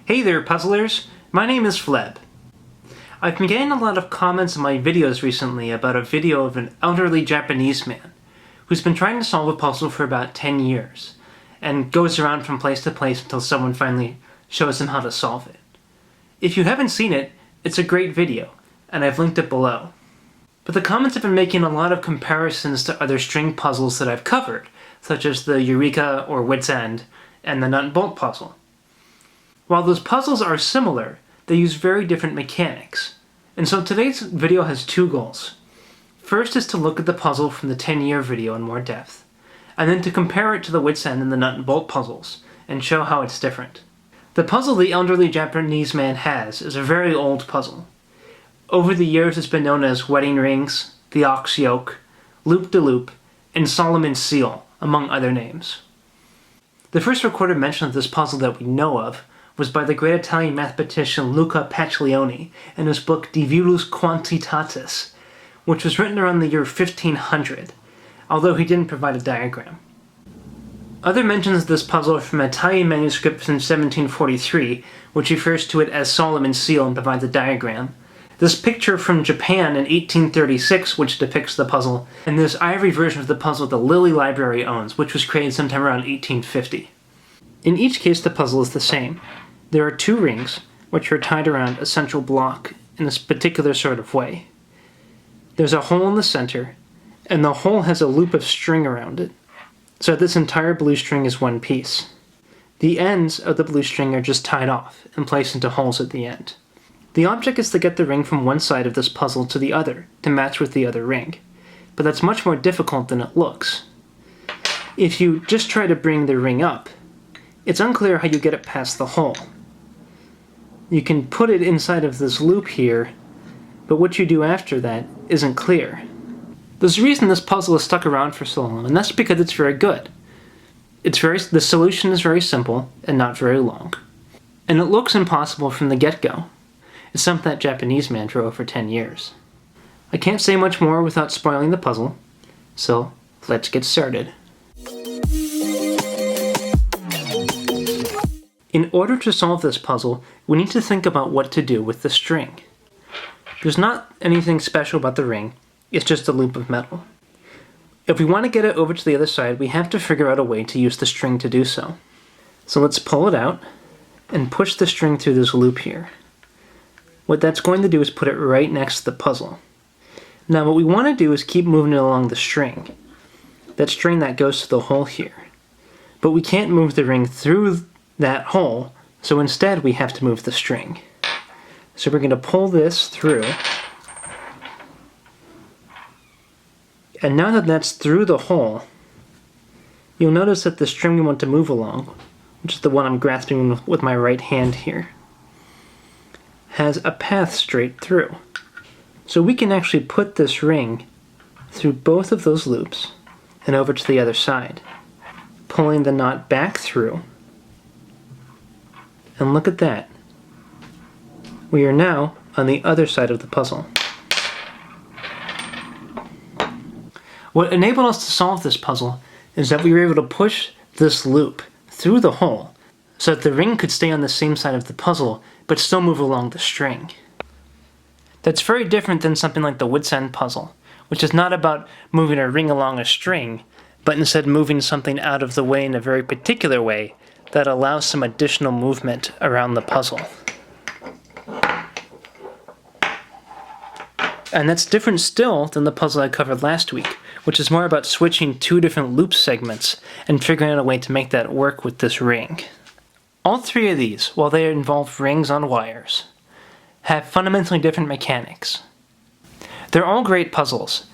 Hey there, puzzlers! My name is Fleb. I've been getting a lot of comments in my videos recently about a video of an elderly Japanese man who's been trying to solve a puzzle for about 10 years and goes around from place to place until someone finally shows him how to solve it. If you haven't seen it, it's a great video, and I've linked it below. But the comments have been making a lot of comparisons to other string puzzles that I've covered, such as the Eureka or Wit's End and the Nut and Bolt puzzle. While those puzzles are similar, they use very different mechanics. And so today's video has two goals. First is to look at the puzzle from the 10-year video in more depth, and then to compare it to the Wit's End and the Nut and Bolt puzzles, and show how it's different. The puzzle the elderly Japanese man has is a very old puzzle. Over the years it's been known as Wedding Rings, the Ox Yoke, Loop-de-Loop, and Solomon's Seal, among other names. The first recorded mention of this puzzle that we know of was by the great Italian mathematician Luca Paciolioni in his book De Virus Quantitatis, which was written around the year 1500, although he didn't provide a diagram. Other mentions of this puzzle are from an Italian manuscript from 1743, which refers to it as Solomon's Seal and provides a diagram, this picture from Japan in 1836, which depicts the puzzle, and this ivory version of the puzzle the Lilly Library owns, which was created sometime around 1850. In each case, the puzzle is the same. There are two rings, which are tied around a central block in this particular sort of way. There's a hole in the center, and the hole has a loop of string around it, so this entire blue string is one piece. The ends of the blue string are just tied off and placed into holes at the end. The object is to get the ring from one side of this puzzle to the other to match with the other ring, but that's much more difficult than it looks. If you just try to bring the ring up, it's unclear how you get it past the hole. You can put it inside of this loop here, but what you do after that isn't clear. There's a reason this puzzle is stuck around for so long, and that's because it's very good. The solution is very simple and not very long. And it looks impossible from the get-go. It's something that Japanese man drew for 10 years. I can't say much more without spoiling the puzzle, so let's get started. In order to solve this puzzle, we need to think about what to do with the string. There's not anything special about the ring, it's just a loop of metal. If we want to get it over to the other side, we have to figure out a way to use the string to do so. So let's pull it out and push the string through this loop here. What that's going to do is put it right next to the puzzle. Now what we want to do is keep moving it along the string. That string that goes to the hole here. But we can't move the ring through that hole, so instead we have to move the string. So we're going to pull this through, and now that that's through the hole, you'll notice that the string we want to move along, which is the one I'm grasping with my right hand here, has a path straight through. So we can actually put this ring through both of those loops and over to the other side, pulling the knot back through. And look at that. We are now on the other side of the puzzle. What enabled us to solve this puzzle is that we were able to push this loop through the hole so that the ring could stay on the same side of the puzzle but still move along the string. That's very different than something like the Wit's End puzzle, which is not about moving a ring along a string, but instead moving something out of the way in a very particular way that allows some additional movement around the puzzle. And that's different still than the puzzle I covered last week, which is more about switching two different loop segments and figuring out a way to make that work with this ring. All three of these, while they involve rings on wires, have fundamentally different mechanics. They're all great puzzles,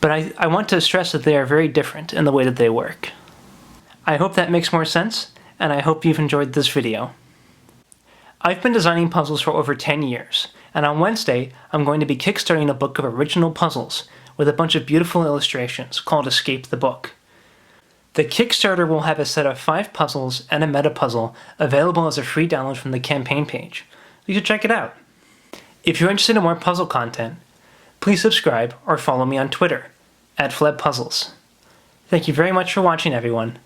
but I want to stress that they are very different in the way that they work. I hope that makes more sense, and I hope you've enjoyed this video. I've been designing puzzles for over 10 years, and on Wednesday I'm going to be kickstarting a book of original puzzles with a bunch of beautiful illustrations called Escape the Book. The Kickstarter will have a set of 5 puzzles and a meta puzzle available as a free download from the campaign page. You should check it out. If you're interested in more puzzle content, please subscribe or follow me on Twitter @FlebPuzzles. Thank you very much for watching, everyone,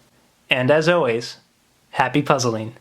and as always, happy puzzling.